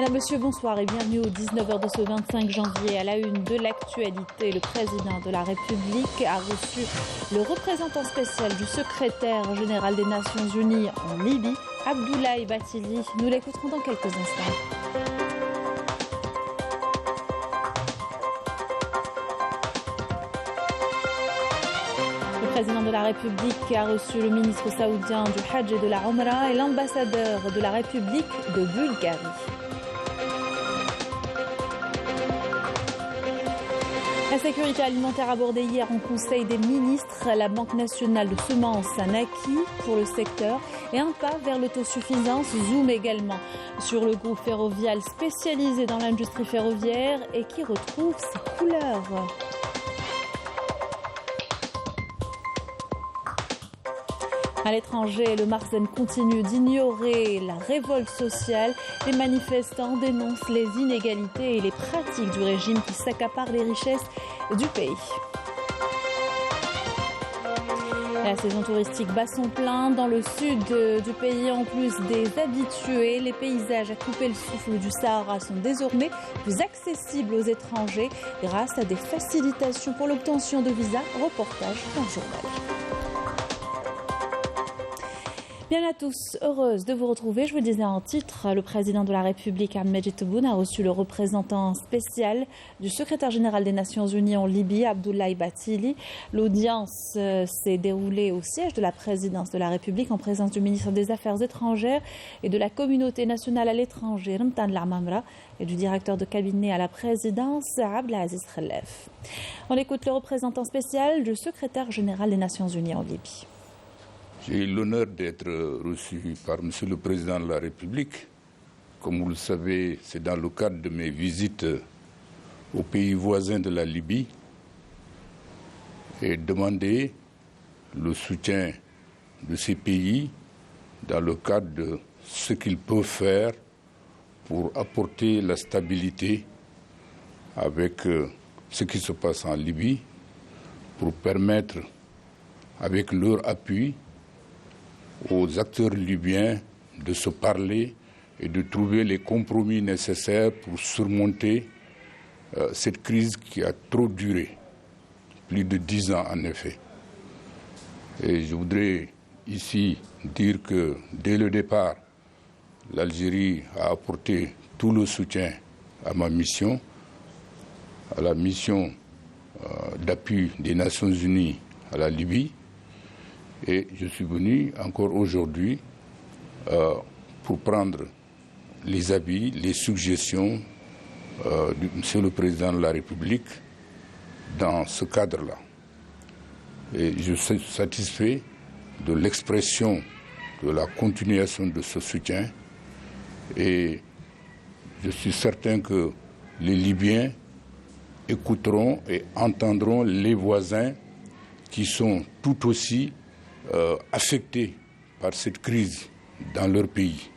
Madame, Monsieur, bonsoir et bienvenue aux 19h de ce 25 janvier. À la une de l'actualité, le président de la République a reçu le représentant spécial du secrétaire général des Nations Unies en Libye, Abdoulaye Bathily. Nous l'écouterons dans quelques instants. Le président de la République a reçu le ministre saoudien du Hajj et de la Omra et l'ambassadeur de la République de Bulgarie. La sécurité alimentaire abordée hier en Conseil des ministres, la Banque nationale de semences, un acquis pour le secteur et un pas vers l'autosuffisance. Zoom également sur le groupe ferrovial spécialisé dans l'industrie ferroviaire et qui retrouve ses couleurs. À l'étranger, le Marzen continue d'ignorer la révolte sociale. Les manifestants dénoncent les inégalités et les pratiques du régime qui s'accaparent les richesses du pays. La saison touristique bat son plein dans le sud du pays. En plus des habitués, les paysages à couper le souffle du Sahara sont désormais plus accessibles aux étrangers grâce à des facilitations pour l'obtention de visas. Reportage dans le journal. Bien à tous, heureuse de vous retrouver. Je vous disais en titre, le président de la République, Ahmed Tebboune, a reçu le représentant spécial du secrétaire général des Nations Unies en Libye, Abdoulaye Bathily. L'audience s'est déroulée au siège de la présidence de la République en présence du ministre des Affaires étrangères et de la communauté nationale à l'étranger, Mtan Lamamra, et du directeur de cabinet à la présidence, Abdelaziz Khelef. On écoute le représentant spécial du secrétaire général des Nations Unies en Libye. J'ai eu l'honneur d'être reçu par M. le Président de la République. Comme vous le savez, c'est dans le cadre de mes visites aux pays voisins de la Libye et demander le soutien de ces pays dans le cadre de ce qu'ils peuvent faire pour apporter la stabilité avec ce qui se passe en Libye, pour permettre, avec leur appui, aux acteurs libyens de se parler et de trouver les compromis nécessaires pour surmonter cette crise qui a trop duré, plus de 10 ans en effet. Et je voudrais ici dire que dès le départ, l'Algérie a apporté tout le soutien à ma mission, à la mission d'appui des Nations Unies à la Libye. Et je suis venu encore aujourd'hui pour prendre les avis, les suggestions du Monsieur le Président de la République dans ce cadre-là. Et je suis satisfait de l'expression de la continuation de ce soutien et je suis certain que les Libyens écouteront et entendront les voisins qui sont tout aussi affectés par cette crise dans leur pays.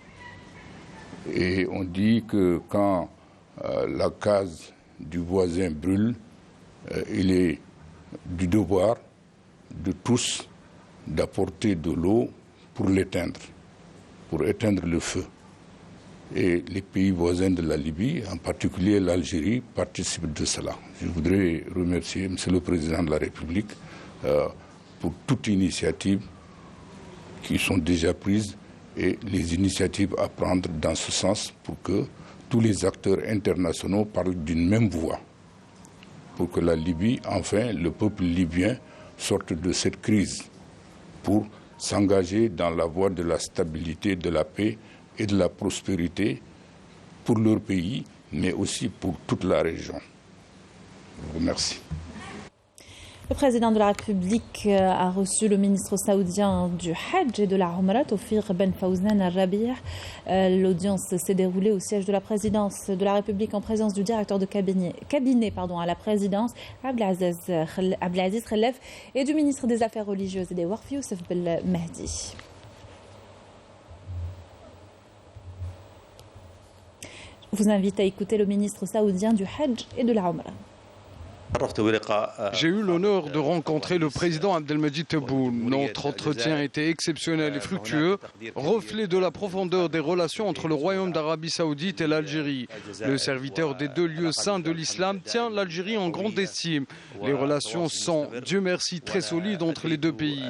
Et on dit que quand la case du voisin brûle, il est du devoir de tous d'apporter de l'eau pour l'éteindre, pour éteindre le feu. Et les pays voisins de la Libye, en particulier l'Algérie, participent de cela. Je voudrais remercier M. le Président de la République pour toute initiative qui sont déjà prises et les initiatives à prendre dans ce sens pour que tous les acteurs internationaux parlent d'une même voix, pour que la Libye, enfin, le peuple libyen, sorte de cette crise pour s'engager dans la voie de la stabilité, de la paix et de la prospérité pour leur pays, mais aussi pour toute la région. Je vous remercie. Le président de la République a reçu le ministre saoudien du Hajj et de la Omra, Tawfiq Ben Fawzan Al-Rabi'. L'audience s'est déroulée au siège de la présidence de la République en présence du directeur de cabinet à la présidence, Abdelaziz Khelef, et du ministre des Affaires religieuses et des Waqf, Youssef Ben Mahdi. Je vous invite à écouter le ministre saoudien du Hajj et de la Omra. J'ai eu l'honneur de rencontrer le président Abdelmadjid Tebboune. Notre entretien était exceptionnel et fructueux, reflet de la profondeur des relations entre le Royaume d'Arabie Saoudite et l'Algérie. Le serviteur des deux lieux saints de l'islam tient l'Algérie en grande estime. Les relations sont, Dieu merci, très solides entre les deux pays.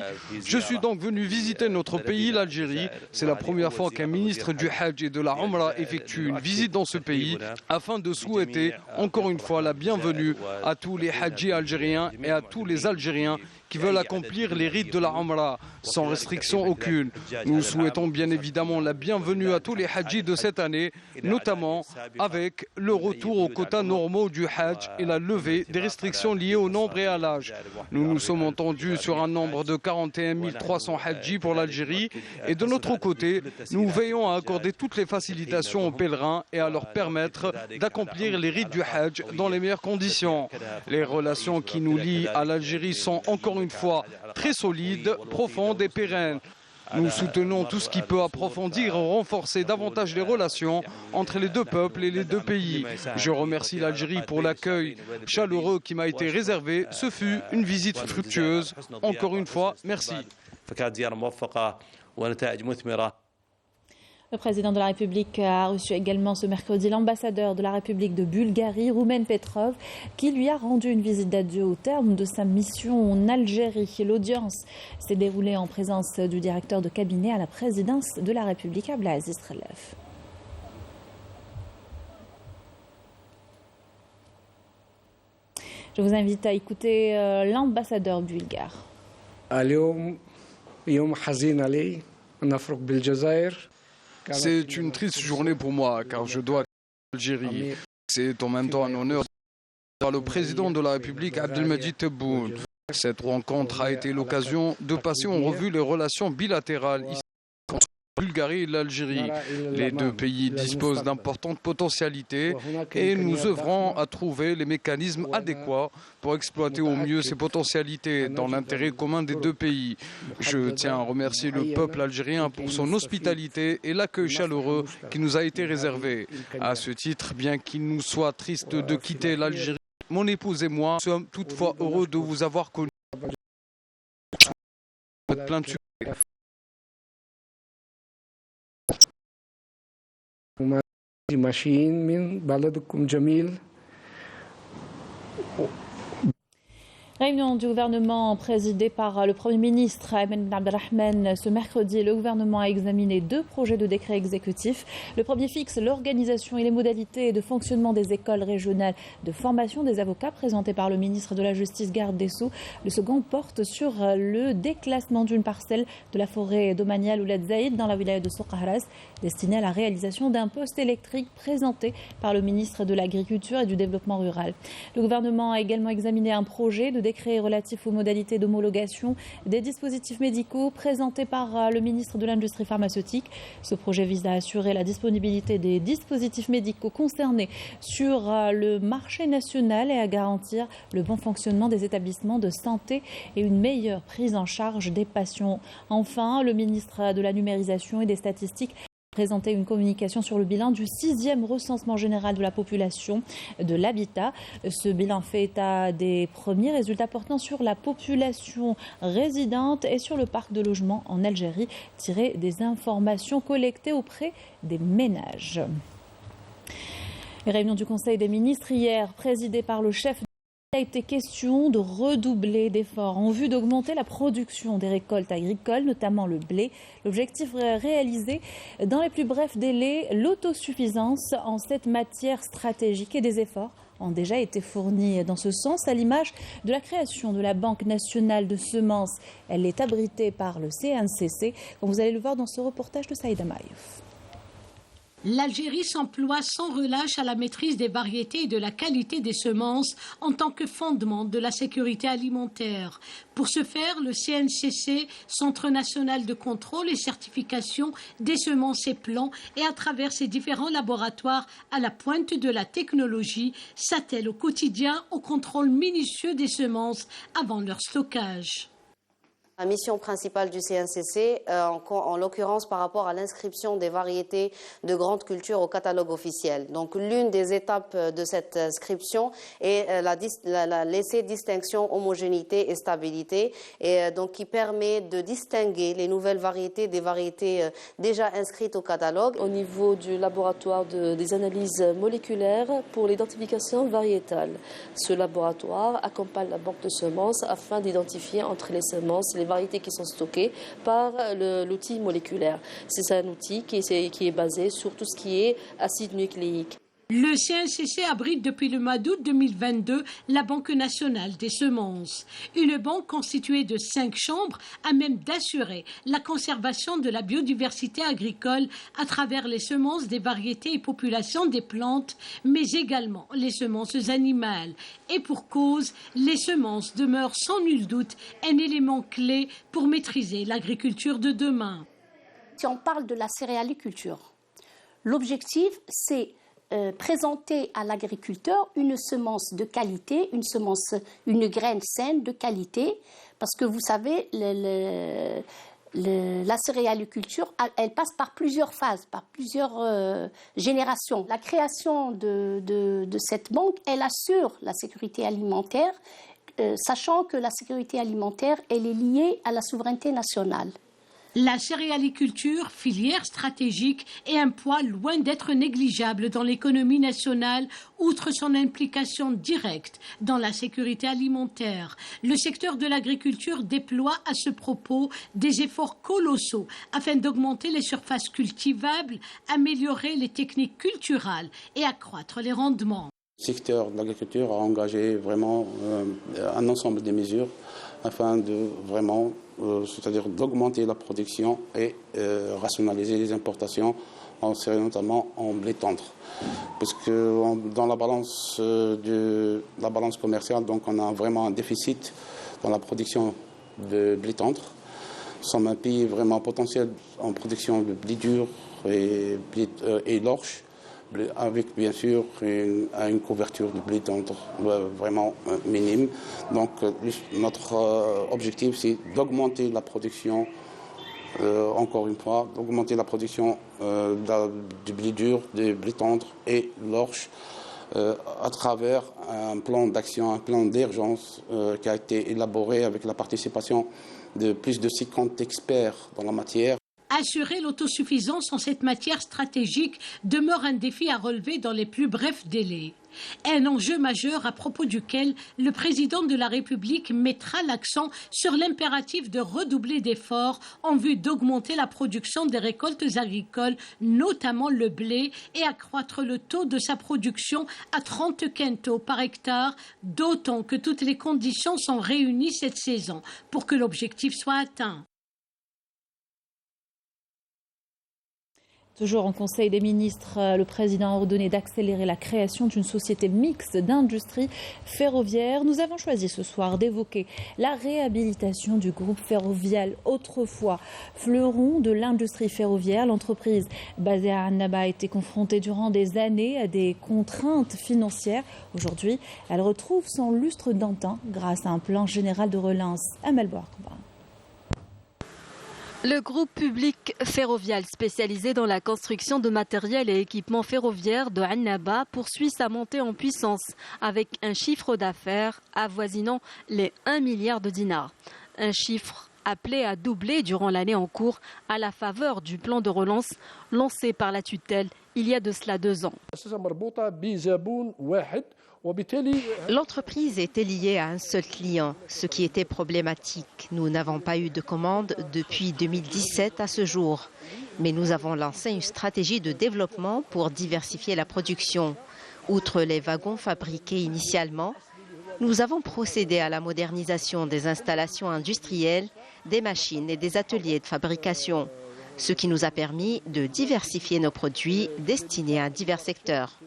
Je suis donc venu visiter notre pays, l'Algérie. C'est la première fois qu'un ministre du Hajj et de la Umrah effectue une visite dans ce pays afin de souhaiter encore une fois la bienvenue à tous les Hajjis algériens et à tous les Algériens qui veulent accomplir les rites de la Umrah sans restriction aucune. Nous souhaitons bien évidemment la bienvenue à tous les Hajjis de cette année, notamment avec le retour aux quotas normaux du Hajj et la levée des restrictions liées au nombre et à l'âge. Nous nous sommes entendus sur un nombre de 41 300 Hajjis pour l'Algérie et de notre côté, nous veillons à accorder toutes les facilitations aux pèlerins et à leur permettre d'accomplir les rites du Hajj dans les meilleures conditions. Les relations qui nous lient à l'Algérie sont encore une fois très solides, profondes et pérennes. Nous soutenons tout ce qui peut approfondir et renforcer davantage les relations entre les deux peuples et les deux pays. Je remercie l'Algérie pour l'accueil chaleureux qui m'a été réservé. Ce fut une visite fructueuse. Encore une fois, merci. Le président de la République a reçu également ce mercredi l'ambassadeur de la République de Bulgarie, Roumen Petrov, qui lui a rendu une visite d'adieu au terme de sa mission en Algérie. L'audience s'est déroulée en présence du directeur de cabinet à la présidence de la République, Abdelaziz Khelef. Je vous invite à écouter l'ambassadeur bulgare. C'est une triste journée pour moi car je dois quitter l'Algérie. C'est en même temps un honneur par le président de la République Abdelmadjid Tebboune. Cette rencontre a été l'occasion de passer en revue les relations bilatérales ici entre la Bulgarie et l'Algérie. Les deux pays disposent d'importantes potentialités et nous œuvrons à trouver les mécanismes adéquats pour exploiter au mieux ces potentialités dans l'intérêt commun des deux pays. Je tiens à remercier le peuple algérien pour son hospitalité et l'accueil chaleureux qui nous a été réservé. À ce titre, bien qu'il nous soit triste de quitter l'Algérie, mon épouse et moi sommes toutefois heureux de vous avoir connu. Plein de succès. Réunion du gouvernement présidée par le Premier ministre Ayman Ben Abdelrahman ce mercredi. Le gouvernement a examiné deux projets de décret exécutifs. Le premier fixe l'organisation et les modalités de fonctionnement des écoles régionales de formation des avocats présentées par le ministre de la Justice, garde des Sceaux. Le second porte sur le déclassement d'une parcelle de la forêt domaniale Ouled Zaïd dans la wilaya de Souq Ahras, destinée à la réalisation d'un poste électrique présenté par le ministre de l'Agriculture et du Développement rural. Le gouvernement a également examiné un projet de décret relatif aux modalités d'homologation des dispositifs médicaux présenté par le ministre de l'Industrie pharmaceutique. Ce projet vise à assurer la disponibilité des dispositifs médicaux concernés sur le marché national et à garantir le bon fonctionnement des établissements de santé et une meilleure prise en charge des patients. Enfin, le ministre de la Numérisation et des Statistiques présenter une communication sur le bilan du 6e recensement général de la population de l'habitat. Ce bilan fait état des premiers résultats portant sur la population résidente et sur le parc de logement en Algérie, tiré des informations collectées auprès des ménages. Réunion du Conseil des ministres hier, présidée par le chef. Il a été question de redoubler d'efforts en vue d'augmenter la production des récoltes agricoles, notamment le blé. L'objectif réalisé dans les plus brefs délais, l'autosuffisance en cette matière stratégique, et des efforts ont déjà été fournis dans ce sens, à l'image de la création de la Banque nationale de semences. Elle est abritée par le CNCC, comme vous allez le voir dans ce reportage de Saïda Maïouf. L'Algérie s'emploie sans relâche à la maîtrise des variétés et de la qualité des semences en tant que fondement de la sécurité alimentaire. Pour ce faire, le CNCC, Centre national de contrôle et certification des semences et plants, et à travers ses différents laboratoires à la pointe de la technologie, s'attelle au quotidien au contrôle minutieux des semences avant leur stockage. La mission principale du CNCC, en l'occurrence par rapport à l'inscription des variétés de grande culture au catalogue officiel. Donc l'une des étapes de cette inscription est la laisser distinction, homogénéité et stabilité, et donc qui permet de distinguer les nouvelles variétés des variétés déjà inscrites au catalogue. Au niveau du laboratoire des analyses moléculaires pour l'identification variétale, ce laboratoire accompagne la banque de semences afin d'identifier entre les semences les variétés qui sont stockées par l'outil moléculaire. C'est un outil qui est basé sur tout ce qui est acide nucléique. Le CNCC abrite depuis le mois d'août 2022 la Banque nationale des semences, une banque constituée de 5 chambres à même d'assurer la conservation de la biodiversité agricole à travers les semences des variétés et populations des plantes, mais également les semences animales. Et pour cause, les semences demeurent sans nul doute un élément clé pour maîtriser l'agriculture de demain. Si on parle de la céréaliculture, l'objectif c'est présenter à l'agriculteur une semence de qualité, une graine saine de qualité, parce que vous savez, la céréaliculture, elle passe par plusieurs phases, par plusieurs générations. La création de cette banque, elle assure la sécurité alimentaire, sachant que la sécurité alimentaire, elle est liée à la souveraineté nationale. La céréaliculture, filière stratégique, est un poids loin d'être négligeable dans l'économie nationale, outre son implication directe dans la sécurité alimentaire. Le secteur de l'agriculture déploie à ce propos des efforts colossaux afin d'augmenter les surfaces cultivables, améliorer les techniques culturales et accroître les rendements. Le secteur de l'agriculture a engagé vraiment un ensemble de mesures afin de vraiment, c'est-à-dire d'augmenter la production et rationaliser les importations, notamment en blé tendre. Parce que dans la balance commerciale, donc on a vraiment un déficit dans la production de blé tendre. Nous sommes un pays vraiment potentiel en production de blé dur et l'orge, avec bien sûr une couverture de blé tendre vraiment minime. Donc notre objectif c'est d'augmenter la production, encore une fois, d'augmenter la production du blé dur, du blé tendre et l'orge à travers un plan d'action, un plan d'urgence qui a été élaboré avec la participation de plus de 50 experts dans la matière. Assurer l'autosuffisance en cette matière stratégique demeure un défi à relever dans les plus brefs délais. Un enjeu majeur à propos duquel le président de la République mettra l'accent sur l'impératif de redoubler d'efforts en vue d'augmenter la production des récoltes agricoles, notamment le blé, et accroître le taux de sa production à 30 quintaux par hectare, d'autant que toutes les conditions sont réunies cette saison pour que l'objectif soit atteint. Toujours en Conseil des ministres, le président a ordonné d'accélérer la création d'une société mixte d'industrie ferroviaire. Nous avons choisi ce soir d'évoquer la réhabilitation du groupe Ferrovial, autrefois fleuron de l'industrie ferroviaire. L'entreprise basée à Annaba a été confrontée durant des années à des contraintes financières. Aujourd'hui, elle retrouve son lustre d'antan grâce à un plan général de relance. Amel Bouarkouba. Le groupe public Ferrovial spécialisé dans la construction de matériel et équipements ferroviaires de Annaba poursuit sa montée en puissance avec un chiffre d'affaires avoisinant les 1 milliard de dinars. Un chiffre appelé à doubler durant l'année en cours à la faveur du plan de relance lancé par la tutelle il y a de cela 2 ans. L'entreprise était liée à un seul client, ce qui était problématique. Nous n'avons pas eu de commande depuis 2017 à ce jour. Mais nous avons lancé une stratégie de développement pour diversifier la production. Outre les wagons fabriqués initialement, nous avons procédé à la modernisation des installations industrielles, des machines et des ateliers de fabrication, ce qui nous a permis de diversifier nos produits destinés à divers secteurs.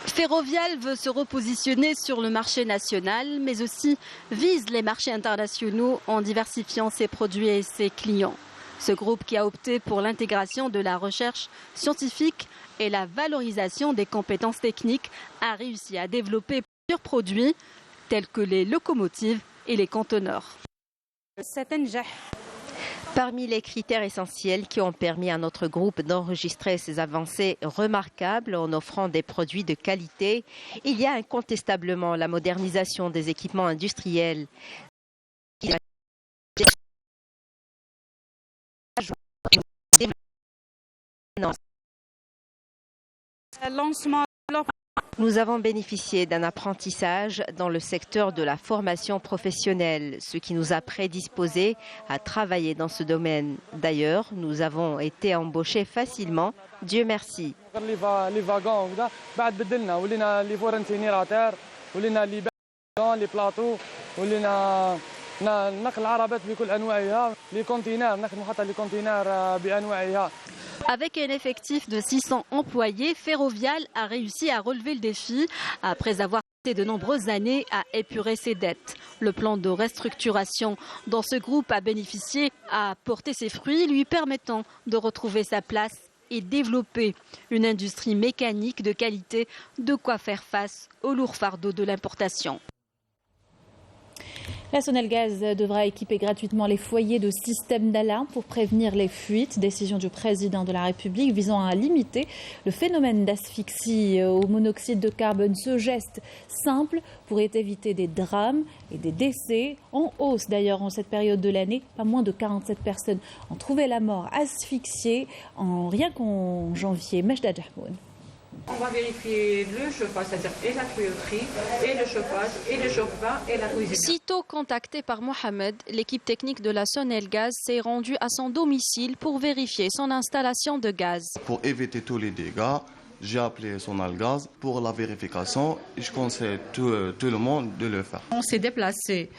Ferrovial veut se repositionner sur le marché national, mais aussi vise les marchés internationaux en diversifiant ses produits et ses clients. Ce groupe qui a opté pour l'intégration de la recherche scientifique et la valorisation des compétences techniques a réussi à développer plusieurs produits tels que les locomotives et les conteneurs. Parmi les critères essentiels qui ont permis à notre groupe d'enregistrer ces avancées remarquables en offrant des produits de qualité, il y a incontestablement la modernisation des équipements industriels. Nous avons bénéficié d'un apprentissage dans le secteur de la formation professionnelle, ce qui nous a prédisposés à travailler dans ce domaine. D'ailleurs, nous avons été embauchés facilement, Dieu merci. Avec un effectif de 600 employés, Ferrovial a réussi à relever le défi après avoir passé de nombreuses années à épurer ses dettes. Le plan de restructuration dont ce groupe a bénéficié a porté ses fruits, lui permettant de retrouver sa place et développer une industrie mécanique de qualité, de quoi faire face au lourd fardeau de l'importation. La Sonelgaz devra équiper gratuitement les foyers de systèmes d'alarme pour prévenir les fuites. Décision du président de la République visant à limiter le phénomène d'asphyxie au monoxyde de carbone. Ce geste simple pourrait éviter des drames et des décès en hausse d'ailleurs en cette période de l'année. Pas moins de 47 personnes ont trouvé la mort asphyxiées rien qu'en janvier. Mejda Jahmoun. On va vérifier le chauffage, c'est-à-dire et la tuyauterie, et le chauffage, et le chauffe-vin, et la cuisine. Sitôt contacté par Mohamed, l'équipe technique de la Sonelgaz s'est rendue à son domicile pour vérifier son installation de gaz. Pour éviter tous les dégâts, j'ai appelé Sonelgaz pour la vérification et je conseille tout le monde de le faire. On s'est déplacé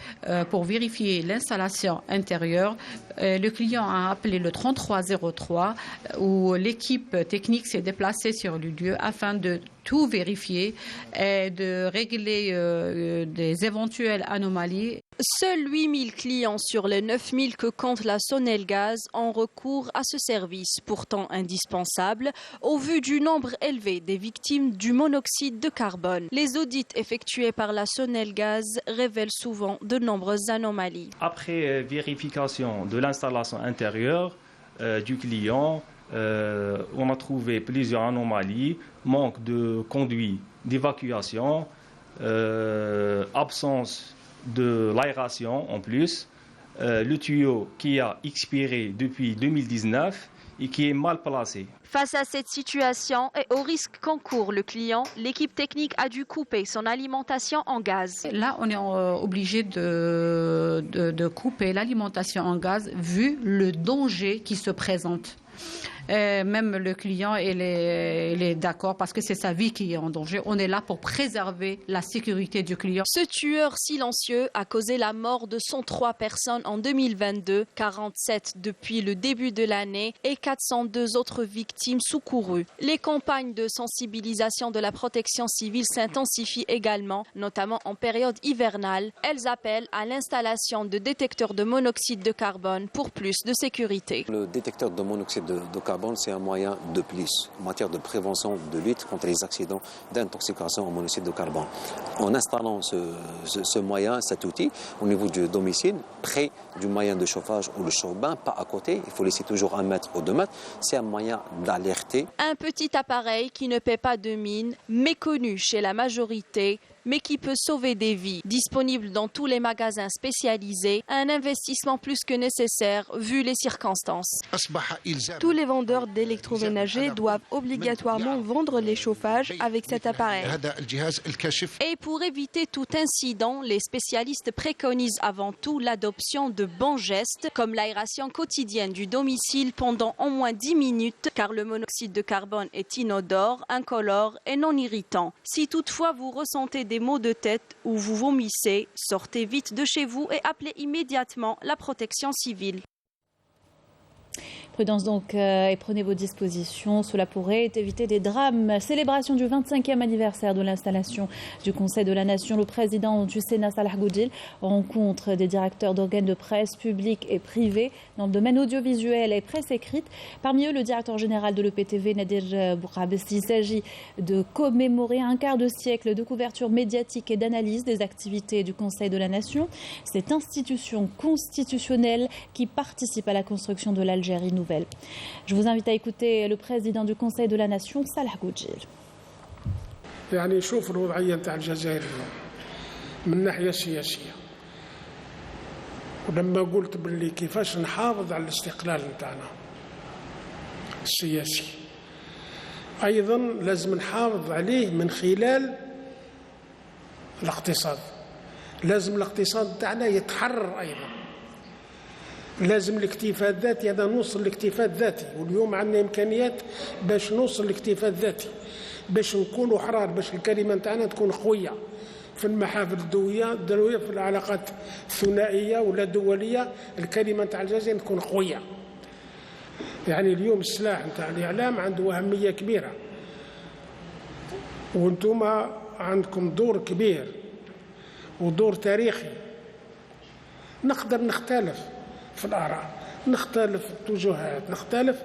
pour vérifier l'installation intérieure. Le client a appelé le 3303 où l'équipe technique s'est déplacée sur le lieu afin de tout vérifier et de régler des éventuelles anomalies. Seuls 8000 clients sur les 9000 que compte la Sonelgaz ont recours à ce service, pourtant indispensable au vu du nombre élevé des victimes du monoxyde de carbone. Les audits effectués par la Sonelgaz révèlent souvent de nombreuses anomalies. Après vérification de l'installation intérieure du client, on a trouvé plusieurs anomalies, manque de conduit d'évacuation, absence de l'aération en plus, le tuyau qui a expiré depuis 2019 et qui est mal placé. Face à cette situation et au risque qu'encourt le client, l'équipe technique a dû couper son alimentation en gaz. Là, on est obligé de couper l'alimentation en gaz vu le danger qui se présente. Même le client il est d'accord parce que c'est sa vie qui est en danger. On est là pour préserver la sécurité du client. Ce tueur silencieux a causé la mort de 103 personnes en 2022, 47 depuis le début de l'année et 402 autres victimes secourues. Les campagnes de sensibilisation de la protection civile s'intensifient également, notamment en période hivernale. Elles appellent à l'installation de détecteurs de monoxyde de carbone pour plus de sécurité. Le détecteur de monoxyde de carbone, c'est un moyen de plus en matière de prévention, de lutte contre les accidents d'intoxication au monoxyde de carbone. En installant ce moyen, cet outil, au niveau du domicile, près du moyen de chauffage ou le chauffe-bain, pas à côté, il faut laisser toujours 1 mètre ou 2 mètres, c'est un moyen d'alerter. Un petit appareil qui ne paie pas de mine, méconnu chez la majorité, mais qui peut sauver des vies. Disponible dans tous les magasins spécialisés, un investissement plus que nécessaire vu les circonstances. Tous les vendeurs d'électroménager doivent obligatoirement vendre les chauffages avec cet appareil. Et pour éviter tout incident, les spécialistes préconisent avant tout l'adoption de bons gestes comme l'aération quotidienne du domicile pendant au moins 10 minutes car le monoxyde de carbone est inodore, incolore et non irritant. Si toutefois vous ressentez des maux de tête ou vous vomissez, sortez vite de chez vous et appelez immédiatement la protection civile. Prudence donc et prenez vos dispositions. Cela pourrait éviter des drames. Célébration du 25e anniversaire de l'installation du Conseil de la Nation. Le président du Sénat, Salah Goudil, rencontre des directeurs d'organes de presse publics et privés dans le domaine audiovisuel et presse écrite. Parmi eux, le directeur général de l'EPTV, Nadir Bourabessi. Il s'agit de commémorer un quart de siècle de couverture médiatique et d'analyse des activités du Conseil de la Nation. Cette institution constitutionnelle qui participe à la construction de l'Algérie nouvelle. Je vous invite à écouter le président du Conseil de la Nation, Salah Goudil. يعني شوف الوضعية نتاع الجزائر اليوم من الناحية السياسية ولما قلت باللي كيفاش نحافظ على الاستقلال نتاعنا السياسي أيضا لازم نحافظ عليه من خلال الاقتصاد لازم الاقتصاد نتاعنا يتحرر أيضا لازم الاكتفاء الذاتي هذا نوصل للاكتفاء الذاتي واليوم عندنا إمكانيات باش نوصل للاكتفاء الذاتي باش نكونوا حرار باش الكلمة نتاعنا تكون قوية في المحافل الدولية في العلاقات الثنائية ولا دولية الكلمة نتاع الجزائر تكون قوية يعني اليوم السلاح نتاع الإعلام عنده أهمية كبيرة وانتم عندكم دور كبير ودور تاريخي نقدر نختلف في الآراء نختلف في التوجهات نختلف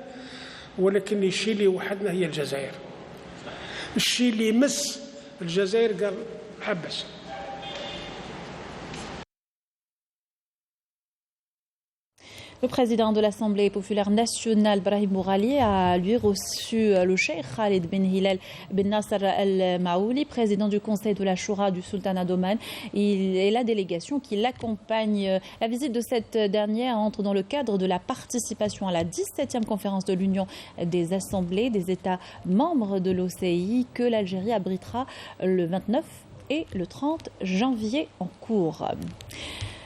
ولكن الشيء اللي وحدنا هي الجزائر الشيء اللي يمس الجزائر قال حبس Le président de l'Assemblée populaire nationale, Brahim Bourali, a lui reçu le cheikh Khalid Ben Hilal Ben Nasser Al-Maouli, président du Conseil de la Choura du Sultanat d'Oman. Et la délégation qui l'accompagne. La visite de cette dernière entre dans le cadre de la participation à la 17e conférence de l'Union des Assemblées des États membres de l'OCI que l'Algérie abritera le 29 et le 30 janvier en cours.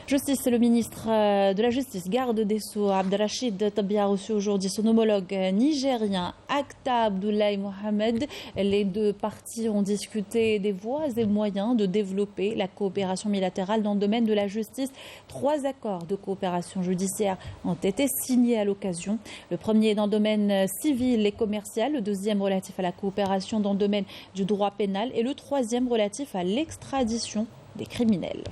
Justice, le ministre de la Justice, garde des Sceaux, Abdelrachid Tabi a reçu aujourd'hui son homologue nigérien, Akta Abdoulaye Mohamed. Les deux parties ont discuté des voies et moyens de développer la coopération bilatérale dans le domaine de la justice. 3 accords de coopération judiciaire ont été signés à l'occasion. Le premier dans le domaine civil et commercial, le deuxième relatif à la coopération dans le domaine du droit pénal et le troisième relatif à l'extradition des criminels.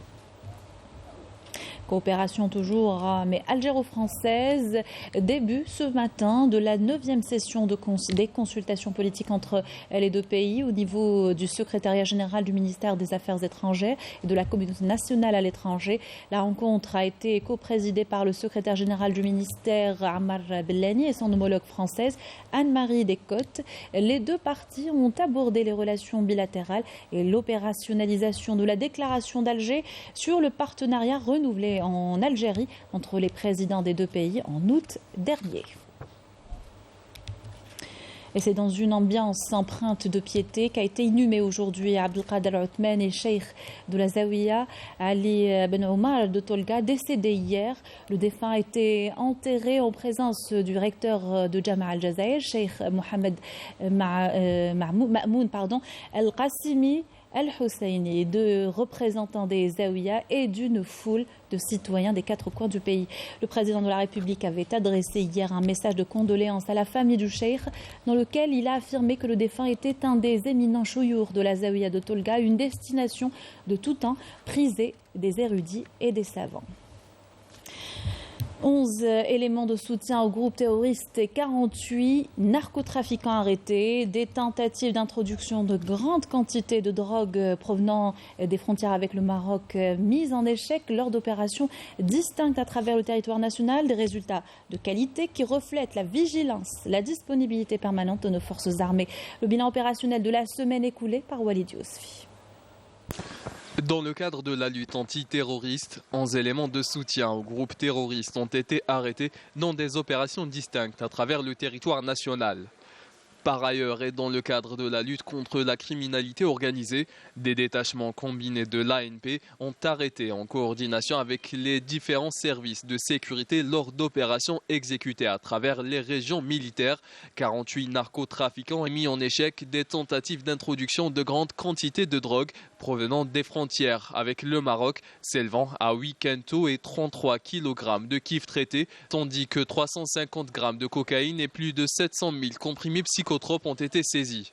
Coopération toujours, mais algéro-française. Début ce matin de la 9e session des consultations politiques entre les deux pays au niveau du secrétariat général du ministère des Affaires étrangères et de la communauté nationale à l'étranger. La rencontre a été coprésidée par le secrétaire général du ministère, Ammar Bellani, et son homologue française, Anne-Marie Descotes. Les deux parties ont abordé les relations bilatérales et l'opérationnalisation de la déclaration d'Alger sur le partenariat renouvelé en Algérie entre les présidents des deux pays en août dernier. Et c'est dans une ambiance empreinte de piété qu'a été inhumé aujourd'hui Abdelkader Othman et cheikh de la Zawiya Ali Ben Omar de Tolga, décédé hier. Le défunt a été enterré en présence du recteur de Jama al-Jazair, cheikh Mohamed Ma'moun Al-Qassimi Al-Husseini, de représentants des Zawiya et d'une foule de citoyens des 4 coins du pays. Le président de la République avait adressé hier un message de condoléances à la famille du cheikh dans lequel il a affirmé que le défunt était un des éminents chouyours de la Zawiya de Tolga, une destination de tout temps prisée des érudits et des savants. 11 éléments de soutien au groupe terroriste et 48 narcotrafiquants arrêtés. Des tentatives d'introduction de grandes quantités de drogue provenant des frontières avec le Maroc mises en échec lors d'opérations distinctes à travers le territoire national. Des résultats de qualité qui reflètent la vigilance, la disponibilité permanente de nos forces armées. Le bilan opérationnel de la semaine écoulée par Walid Yousfi. Dans le cadre de la lutte antiterroriste, 11 éléments de soutien aux groupes terroristes ont été arrêtés dans des opérations distinctes à travers le territoire national. Par ailleurs, et dans le cadre de la lutte contre la criminalité organisée, des détachements combinés de l'ANP ont arrêté en coordination avec les différents services de sécurité lors d'opérations exécutées à travers les régions militaires. 48 narcotrafiquants ont mis en échec des tentatives d'introduction de grandes quantités de drogue provenant des frontières avec le Maroc, s'élevant à 8 quintaux et 33 kg de kif traités, tandis que 350 grammes de cocaïne et plus de 700 000 comprimés psychotropes ont été saisis.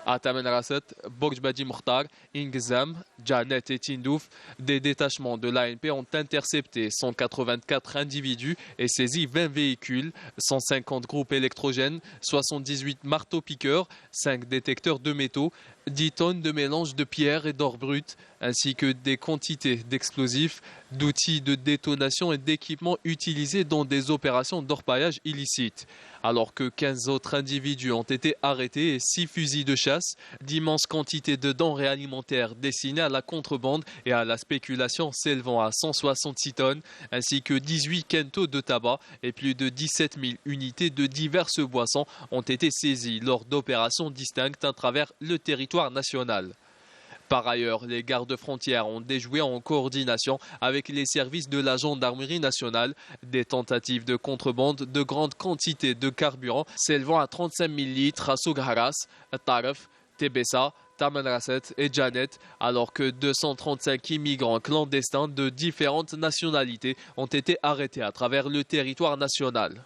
À Tamanrasset, Bokjbadi Mokhtar, Ingzam, Janet et Tindouf, des détachements de l'ANP ont intercepté 184 individus et saisi 20 véhicules, 150 groupes électrogènes, 78 marteaux-piqueurs, 5 détecteurs de métaux, 10 tonnes de mélange de pierres et d'or brut, ainsi que des quantités d'explosifs, d'outils de détonation et d'équipements utilisés dans des opérations d'orpaillage illicites. Alors que 15 autres individus ont été arrêtés et 6 fusils de chasse, d'immenses quantités de denrées alimentaires destinées à la contrebande et à la spéculation s'élevant à 166 tonnes, ainsi que 18 quintaux de tabac et plus de 17 000 unités de diverses boissons ont été saisies lors d'opérations distinctes à travers le territoire national. Par ailleurs, les gardes-frontières ont déjoué en coordination avec les services de la gendarmerie nationale des tentatives de contrebande de grandes quantités de carburant s'élevant à 35 000 litres à Sougharas, Taref, Tebessa, Tamanrasset et Janet, alors que 235 immigrants clandestins de différentes nationalités ont été arrêtés à travers le territoire national.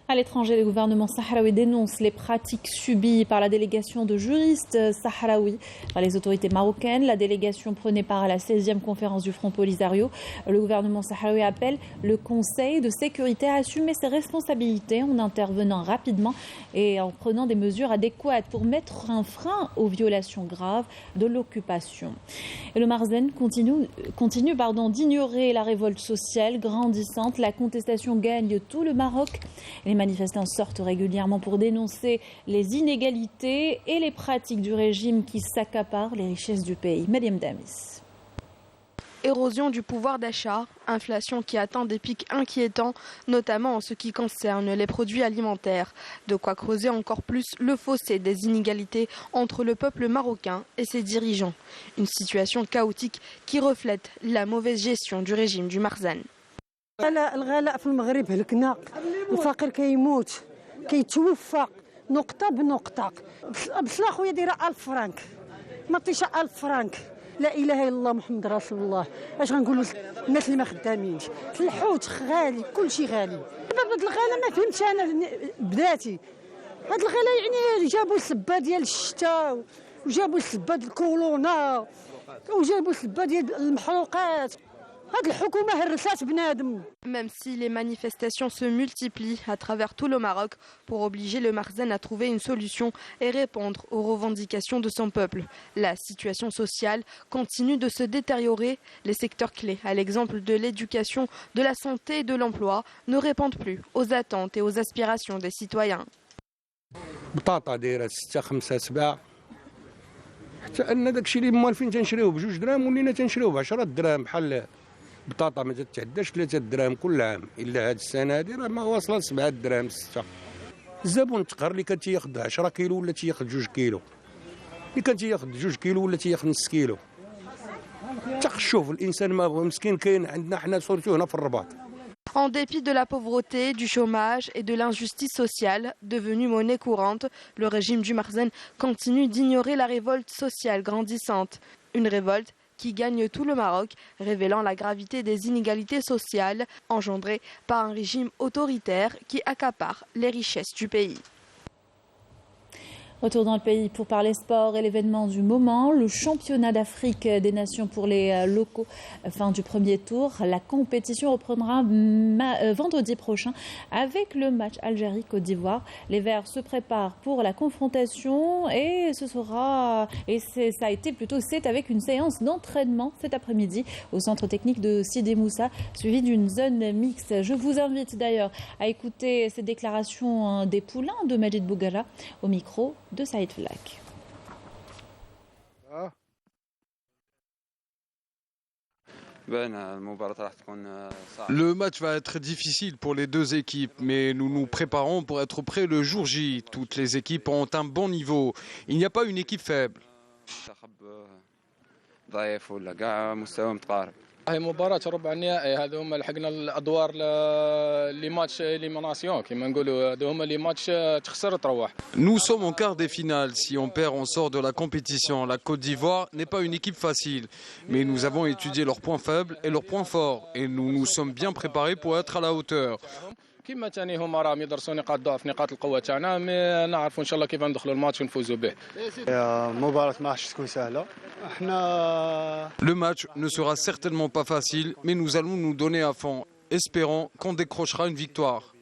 À l'étranger, le gouvernement sahraoui dénonce les pratiques subies par la délégation de juristes sahraouis par les autorités marocaines. La délégation prenait part à la 16e conférence du Front Polisario. Le gouvernement sahraoui appelle le Conseil de sécurité à assumer ses responsabilités en intervenant rapidement et en prenant des mesures adéquates pour mettre un frein aux violations graves de l'occupation. Et le Marzen continue d'ignorer la révolte sociale grandissante. La contestation gagne tout le Maroc. Les manifestants sortent régulièrement pour dénoncer les inégalités et les pratiques du régime qui s'accaparent les richesses du pays. Mariam Damis. Érosion du pouvoir d'achat, inflation qui atteint des pics inquiétants, notamment en ce qui concerne les produits alimentaires. De quoi creuser encore plus le fossé des inégalités entre le peuple marocain et ses dirigeants. Une situation chaotique qui reflète la mauvaise gestion du régime du Marzen. الغلاء في المغرب هلكنا الفقير كيموت كيتوفى نقطة بنقطة بصلا خويا دايرة 1000 فرانك ما عطيش 1000 فرانك لا إله إلا الله محمد رسول الله اش غنقولوا الناس اللي ما خدامينش الحوت غالي كلشي غالي دابا هاد الغلا ما فهمتش أنا بذاتي هاد الغلا يعني جابوا السبة ديال الشتاء وجابوا السبة ديال الكورونا وجابوا السبة ديال المحروقات. Même si les manifestations se multiplient à travers tout le Maroc pour obliger le Marzen à trouver une solution et répondre aux revendications de son peuple, la situation sociale continue de se détériorer. Les secteurs clés, à l'exemple de l'éducation, de la santé et de l'emploi, ne répondent plus aux attentes et aux aspirations des citoyens. بطاطا ما تتعداش 3 دراهم كل عام الا هاد السنه هادي راه ما واصله ل 7 دراهم 6. الزبون تقهر اللي كان تياخذ 10 كيلو ولا تياخذ 2 كيلو اللي كان تياخذ 2 كيلو ولا تياخذ نص كيلو. شوف الانسان ما هو مسكين كاين عندنا حنا صورتو هنا في الرباط. En dépit de la pauvreté, du chômage et de l'injustice sociale devenue monnaie courante, le régime du Marzen continue d'ignorer la révolte sociale grandissante. Une révolte qui gagne tout le Maroc, révélant la gravité des inégalités sociales engendrées par un régime autoritaire qui accapare les richesses du pays. Retour dans le pays pour parler sport et l'événement du moment, le championnat d'Afrique des Nations pour les locaux, fin du premier tour. La compétition reprendra vendredi prochain avec le match Algérie-Côte d'Ivoire. Les Verts se préparent pour la confrontation et c'est avec une séance d'entraînement cet après-midi au centre technique de Sidi Moussa, suivi d'une zone mixte. Je vous invite d'ailleurs à écouter ces déclarations des poulains de Majid Bougara au micro de Saïd Flak. Le match va être difficile pour les deux équipes, mais nous nous préparons pour être prêts le jour J. Toutes les équipes ont un bon niveau. Il n'y a pas une équipe faible. هي مباراة ربع النهائي هذا هما لحقنا الادوار لي ماتش ليميناسيون كيما نقولوا هذا هما لي ماتش تخسر تروح. Nous sommes en quart des finales. Si on perd, on sort de la compétition. La Côte d'Ivoire n'est pas une équipe facile, mais nous avons étudié leurs points faibles et leurs points forts et nous nous sommes bien préparés pour être à la hauteur. كيما ثاني هما راهم يدرسوا نقاط ضعف نقاط القوة تاعنا نعرفوا ان شاء الله كيف ندخلوا الماتش ونفوزوا به. مباراة ما راحش تكون سهلة. Le match ne sera certainement pas facile, mais nous allons nous donner à fond, espérant qu'on décrochera une victoire.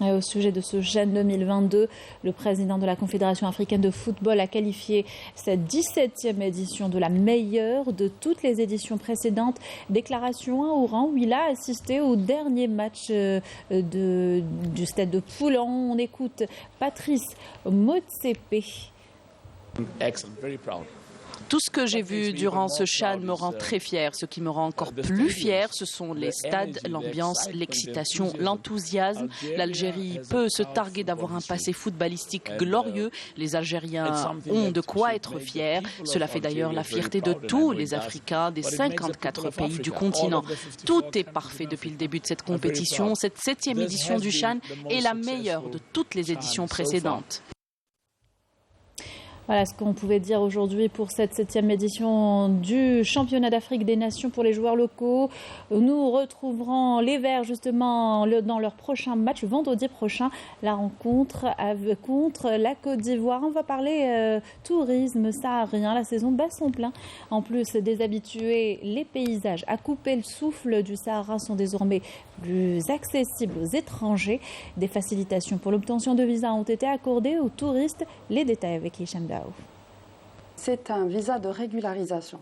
Et au sujet de ce Chan 2022, le président de la Confédération africaine de football a qualifié cette 17e édition de la meilleure de toutes les éditions précédentes. Déclaration à Oran où il a assisté au dernier match du stade de Poulan. On écoute Patrice Motsepe. Excellent, very proud. Tout ce que j'ai vu durant ce Chan me rend très fier. Ce qui me rend encore plus fier, ce sont les stades, l'ambiance, l'excitation, l'enthousiasme. L'Algérie peut se targuer d'avoir un passé footballistique glorieux. Les Algériens ont de quoi être fiers. Cela fait d'ailleurs la fierté de tous les Africains des 54 pays du continent. Tout est parfait depuis le début de cette compétition. Cette 7e édition du Chan est la meilleure de toutes les éditions précédentes. Voilà ce qu'on pouvait dire aujourd'hui pour cette 7e édition du championnat d'Afrique des Nations pour les joueurs locaux. Nous retrouverons les Verts justement dans leur prochain match, vendredi prochain, la rencontre contre la Côte d'Ivoire. On va parler tourisme saharien, la saison bat son plein. En plus des habitués, les paysages à couper le souffle du Sahara sont désormais plus accessibles aux étrangers. Des facilitations pour l'obtention de visas ont été accordées aux touristes. Les détails avec Hicham Dao. C'est un visa de régularisation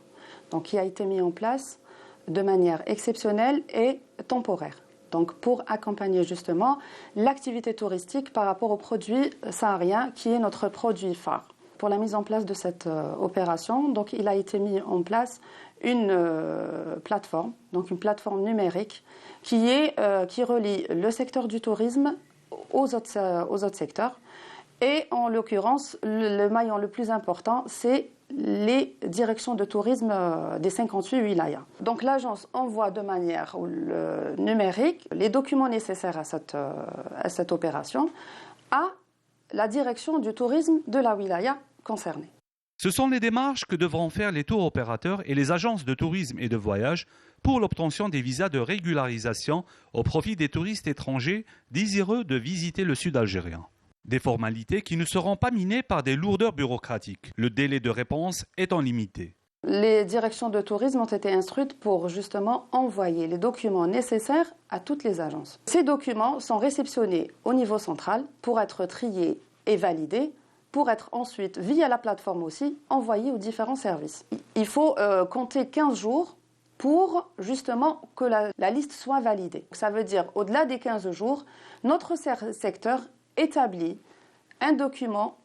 donc, qui a été mis en place de manière exceptionnelle et temporaire. Donc, pour accompagner justement l'activité touristique par rapport au produit saharien qui est notre produit phare. Pour la mise en place de cette opération, donc, il a été mis en place une plateforme, donc une plateforme numérique qui relie le secteur du tourisme aux autres secteurs. Et en l'occurrence, le maillon le plus important, c'est les directions de tourisme des 58 wilayas. Donc l'agence envoie de manière numérique les documents nécessaires à cette opération à la direction du tourisme de la wilaya concernée. Ce sont les démarches que devront faire les tours opérateurs et les agences de tourisme et de voyage pour l'obtention des visas de régularisation au profit des touristes étrangers désireux de visiter le sud algérien. Des formalités qui ne seront pas minées par des lourdeurs bureaucratiques. Le délai de réponse étant limité. Les directions de tourisme ont été instruites pour justement envoyer les documents nécessaires à toutes les agences. Ces documents sont réceptionnés au niveau central pour être triés et validés, pour être ensuite, via la plateforme aussi, envoyés aux différents services. Il faut compter 15 jours pour justement que la liste soit validée. Ça veut dire, au-delà des 15 jours, notre secteur établit un document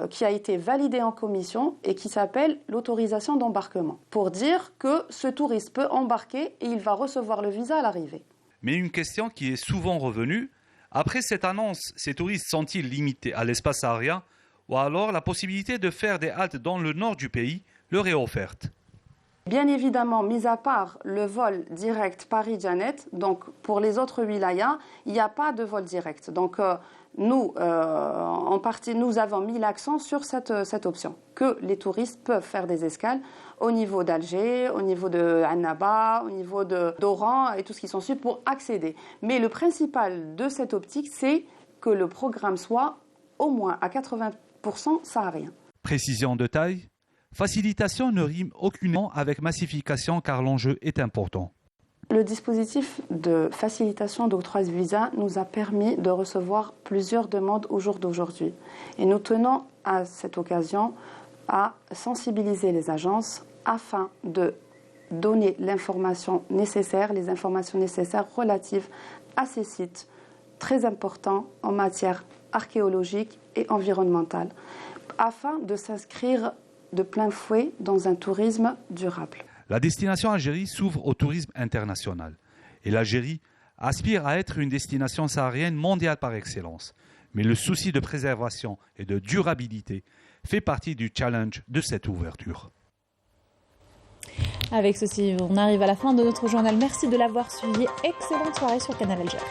qui a été validé en commission et qui s'appelle l'autorisation d'embarquement, pour dire que ce touriste peut embarquer et il va recevoir le visa à l'arrivée. Mais une question qui est souvent revenue, après cette annonce, ces touristes sont-ils limités à l'espace saharien ou alors la possibilité de faire des haltes dans le nord du pays leur est offerte? Bien évidemment, mis à part le vol direct Paris-Djanet, donc pour les autres wilayas, il n'y a pas de vol direct. Donc nous, en partie, nous avons mis l'accent sur cette option, que les touristes peuvent faire des escales au niveau d'Alger, au niveau de Annaba, au niveau d'Oran et tout ce qui s'ensuit pour accéder. Mais le principal de cette optique, c'est que le programme soit au moins à 80% saharien. Précision de taille. Facilitation ne rime aucunement avec massification car l'enjeu est important. Le dispositif de facilitation d'octroi de visa nous a permis de recevoir plusieurs demandes au jour d'aujourd'hui. Et nous tenons à cette occasion à sensibiliser les agences afin de donner l'information nécessaire, les informations nécessaires relatives à ces sites très importants en matière archéologique et environnementale, afin de s'inscrire de plein fouet dans un tourisme durable. La destination Algérie s'ouvre au tourisme international. Et l'Algérie aspire à être une destination saharienne mondiale par excellence. Mais le souci de préservation et de durabilité fait partie du challenge de cette ouverture. Avec ceci, on arrive à la fin de notre journal. Merci de l'avoir suivi. Excellente soirée sur Canal Algérie.